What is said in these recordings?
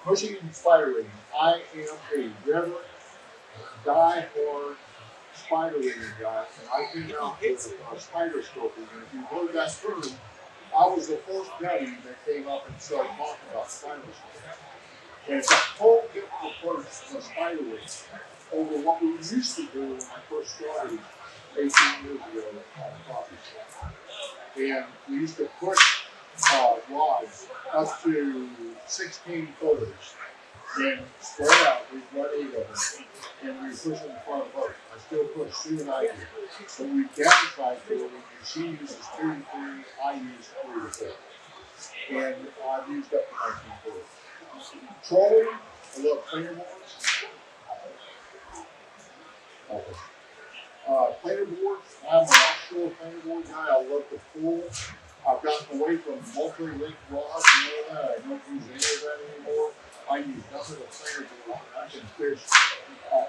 Fishing and spider rigging. I am a reverent, die-hard spider rigging guy, and I came out with spider scoping. And if you've heard that term, I was the first guy that came up and started talking about spider scoping. And it's a whole different approach to spider rigging over what we used to do when I first started 18 years ago on Crappie. And we used to put rods up to 16 footers and spread out. We've got 8 of them, and we push them in front of boat. I still push 2 and I do. But we downsized to it. She uses 2 to 3, I use 3 to 4. And I've used up to 19 footers. Trolling, I love planer boards. Planer boards, I'm an offshore planer board guy. I love the pool. I've gotten away from multi-link rods and all that. I don't use any of that anymore. I use nothing but planer board. I can fish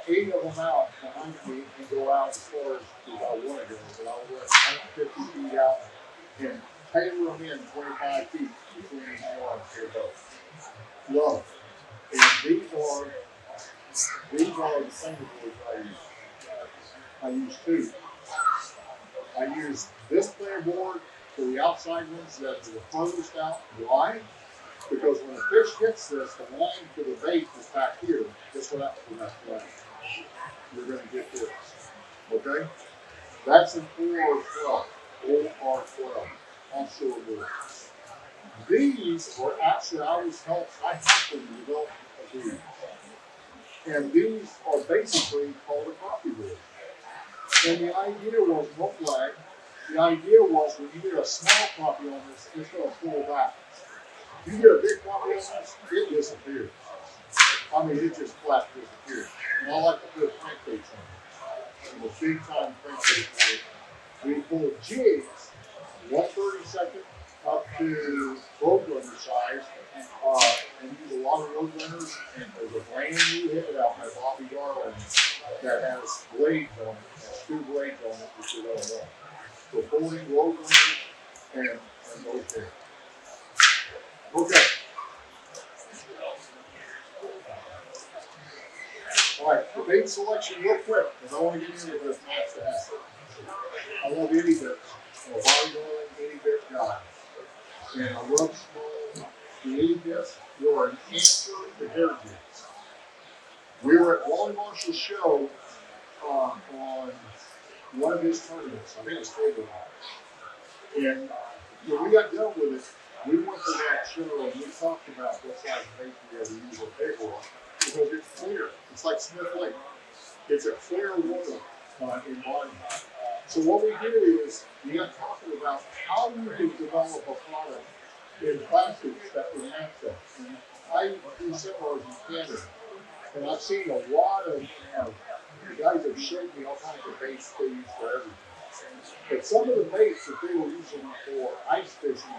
8 of them out behind me and go out as far as I want to go. But I'll run 150 feet out and tailor them in 25 feet between each one to your boat. Love. And these are the planer boards I use. I use 2. I use this planer board for the outside ones that are the furthest out line, because when the fish hits this, the line to the bait is back here. Guess what happens with that line? You're going to get this. Okay? That's an OR12. OR12. Offshore board. These were actually, I helped them develop these. And these are basically called a crappie board. And the idea was no flag. The idea was when you get a small crappie on this, it's going to pull back. You get a big crappie on this, it disappears. I mean, it just flat disappears. And I like to put crankbaits on it. And the big time crankbaits, we pull jigs, 1/32 up to roadrunner size, and use a lot of roadrunners. And there's a brand new hit out by Bobby Garland that has blades on it, has 2 blades on it, which you don't know. So pulling roadrunners and those things. Okay. All right, the bait selection real quick, because I want to get into this match to have. I love any bits. I'm a Bobby Garland any bit guy. And I love small. The 80 bits were an answer to hair jigs. We were at Wally Marshall's show on one of his tournaments. I think it was table. And when we got done with it, we went to that show and we talked about what size bait we had to use on table because it's clear. It's like Smith Lake. It's a clear water environment. So what we did is we got talking about how you can develop a product in plastics that would match that. And I do seminars in Canada, and I've seen a lot of guys have showed me all kinds of baits they use for everything. But some of the baits that they were using for ice fishing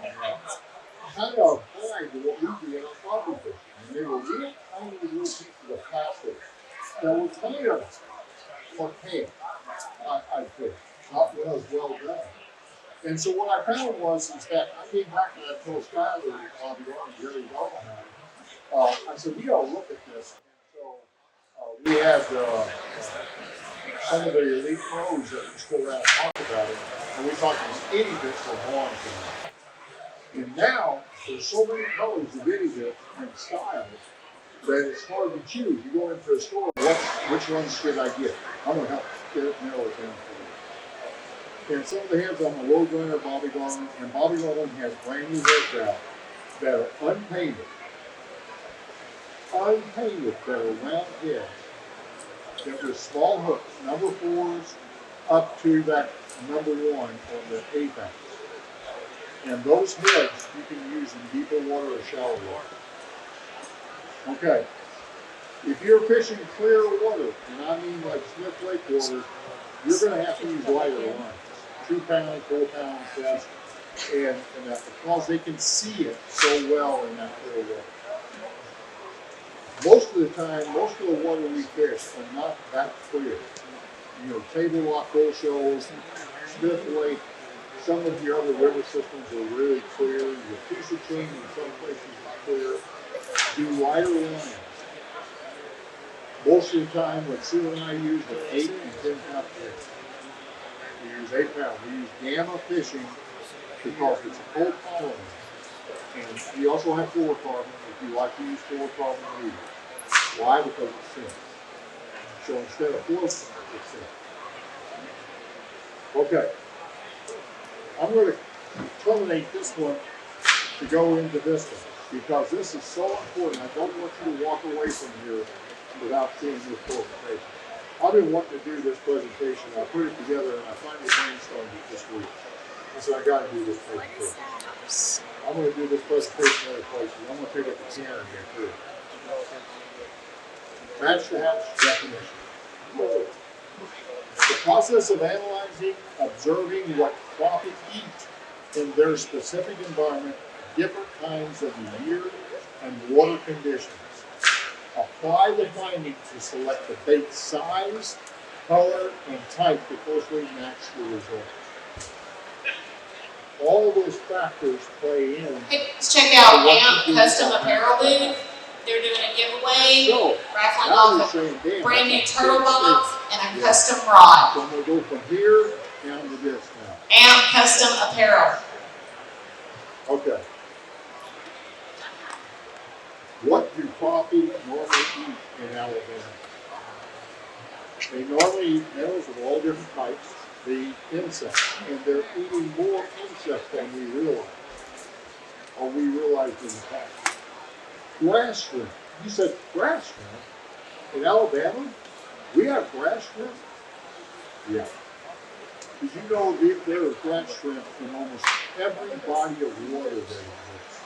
kind of applied to what we do in our crappie fishing. And they were real tiny little pieces of plastic that were kind of archaic, I think, not well done. And so what I found was that I came back and I told Skyler, Bobby Garland, Jerry Garland, I said, we got to look at this. And so we had some of the elite pros that were still around to talk about it, and we talked about any bits for long time. And now there's so many colors of itty bits and styles that it's hard to choose. You go into a store, which ones should I get? I'm going to help narrow it down for you. And some of the heads on the Roadrunner, Bobby Garland, and Bobby Garland has brand new heads out that are unpainted, that are round heads, that with small hooks, number 4s up to that number 1 on the apex. And those heads you can use in deeper water or shallow water. Okay, if you're fishing clear water, and I mean like Smith Lake water, you're going to have to use lighter lines, 2 pound, 4 pound test, and that because they can see it so well in that clear water. Most of the time, most of the water we fish are not that clear. You know, Table Rock, Bull Shoals, Smith Lake, some of your other river systems are really clear. Your piece of chain in some places is clear. do lighter lines. Most of the time, what Sue and I use are 8 and 10 pound fish. We use 8 pounds. We use Gamma Fishing because it's a cold tolerant. And we also have fluorocarbon if you like to use fluorocarbon leader. Why? Because it's thin. So instead of floating, it's thin. Okay. I'm going to terminate this one to go into this one because this is so important. I don't want you to walk away from here without seeing this presentation. I've been wanting to do this presentation. I put it together and I finally brainstormed it this week. I said, I got to do this presentation. I'm going to do this presentation other places. I'm going to pick up the can again too. Match to hatch definition. The process of analyzing, observing what crappie eat in their specific environment, different times of the year, and water conditions. Apply the findings to select the bait size, color, and type to closely match the result. All those factors play in. Hey, let's check out AMP Custom Apparel booth. They're doing a giveaway, So, raffling now off you're a saying, damn, brand new that's a turtle big box statement. and a custom rod. So I'm going to go from here down to this now. AMP Custom Apparel. Okay. What do crappie normally eat in Alabama? They normally eat minnows of all different types. They eat insects, and they're eating more insects than we realize, or we realized in the past. Grass shrimp. You said grass shrimp in Alabama? We have grass shrimp? Yeah. Did you know that there are grass shrimp in almost every body of water there exists?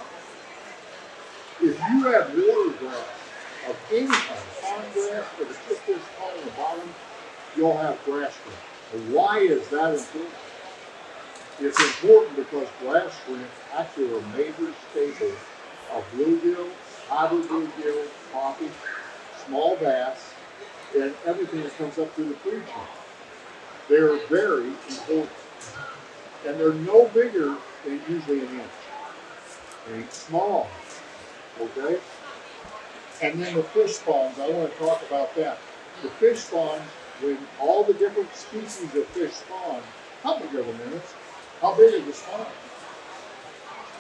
If you have water grass of any kind, pond grass, but it's just this tall on the bottom, you'll have grass shrimp. And why is that important? It's important because grass shrimp actually are a major staple of bluegill, hybrid bluegill, crappie, small bass, and everything that comes up through the food chain. They're very important. And they're no bigger than usually an inch. They eat small. Okay? And then the fish spawns, I want to talk about that. The fish spawns, when all the different species of fish spawn, how big are the minnows? How big are the spawns?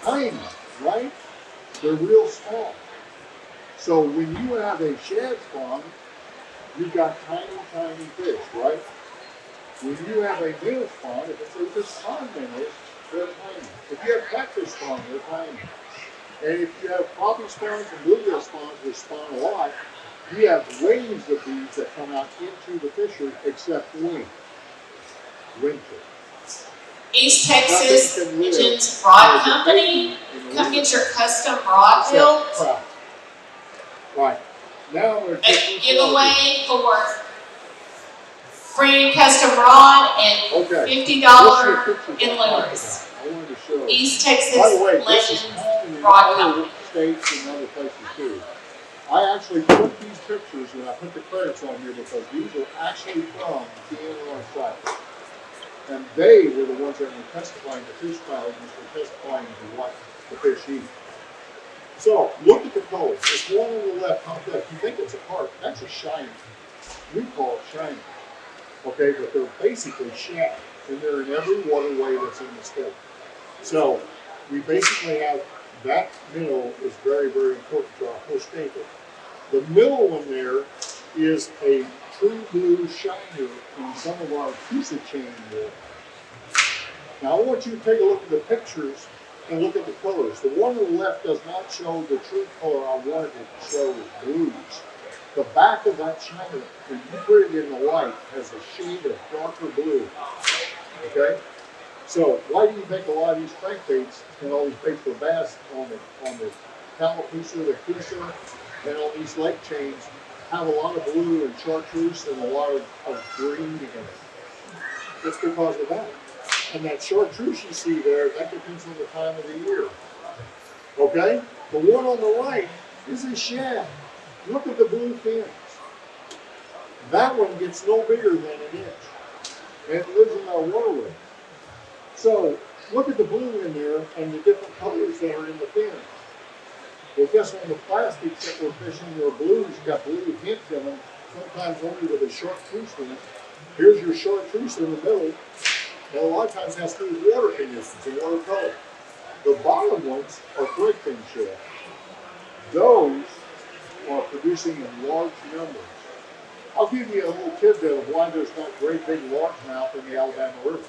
Tiny, right? They're real small. So when you have a shad spawn, you've got tiny, tiny fish, right? When you have a minnow spawn, if it's just pond minnows, they're tiny. If you have catfish spawn, they're tiny. And if you have crappie spawns and bluegill spawns, which spawn a lot, you have waves of these that come out into the fishery, except winter. East Texas Pigeons Rod Company. Come get your custom rod built. Right. Now we're A giveaway for free custom rod and $50 in lures. East Texas Legends Rod Company. States and other places too. I actually put these pictures and I put the credits on here because these are actually from the Illinois site. And they were the ones that were testifying to fish values, were testifying to what the fish eat. So look at the colors. This one on the left, complex. You think it's a carp? That's a shiny. We call it shiny. Okay, but they're basically shad, and they're in every waterway that's in the state. So we basically have that minnow is very, very important to our whole staple. The middle one there is a true blue shiner in some of our piece of chain water. Now I want you to take a look at the pictures and look at the colors. The one on the left does not show the true color I wanted it to show as blues. The back of that shiner, when you put it in the light, has a shade of darker blue. Okay? So why do you think a lot of these crankbaits and all these baits for bass on the Tallapoosa, the Coosa, and all these lake chains have a lot of blue and chartreuse and a lot of green in it? It's because of that. And that chartreuse you see there, that depends on the time of the year. Okay? The one on the right is a shad. Look at the blue fins. That one gets no bigger than an inch. And it lives in our waterway. So look at the blue in there and the different colors that are in the fins. Well, guess what? The plastics that we're fishing are blues, got blue hints in them, sometimes only with a short truce in it. Here's your short truce in the middle. And a lot of times that's through water conditions and water color. The bottom ones are thread fin shell. Those are producing in large numbers. I'll give you a little tidbit of why there's not great big largemouth in the Alabama River.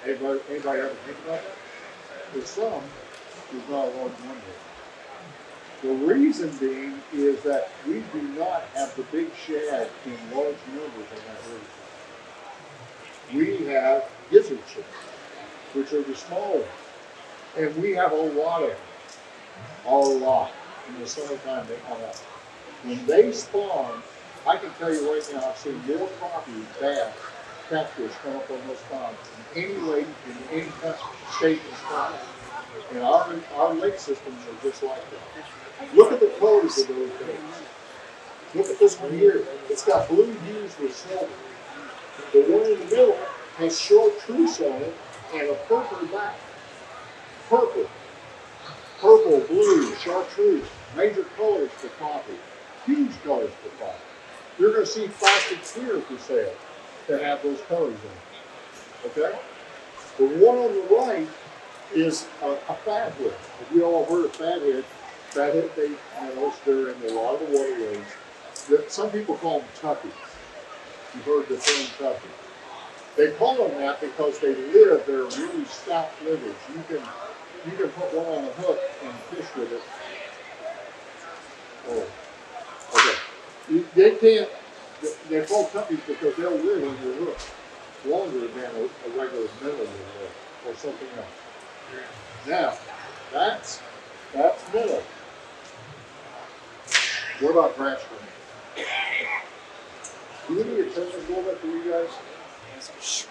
Anybody ever think about that? There's some, there's not a large one here. The reason being is that we do not have the big shad in large numbers in that river. We have gizzard shad, which are the small ones. And we have a lot of them. A lot. In the summertime they come out. When they spawn, I can tell you right now, I've seen more crappie, bass, catfish come up on those ponds in any lake in any state in the country. And our lake systems are just like that. Look at the colors of those things. Look at this one here. It's got blue hues with silver. The one in the middle has short truce on it and a purple back. Purple, blue, chartreuse, major colors for crappie, huge colors for crappie. You're going to see plastics here for sale that have those colors in it. Okay? The one on the right is a fathead. Have you all heard of fathead? Fathead bait minnows, they're in a lot of the waterways. Some people call them tuffies. You've heard the term tuffy. They call them that because they're really stout livers. You can put one on a hook and fish with it. Oh, okay. They can't. They're called tuffies because they'll live on your hook longer than a regular minnow will live, or something else. Now, that's minnow. What about grass shrimp? Do we need to turn this a little bit for you guys?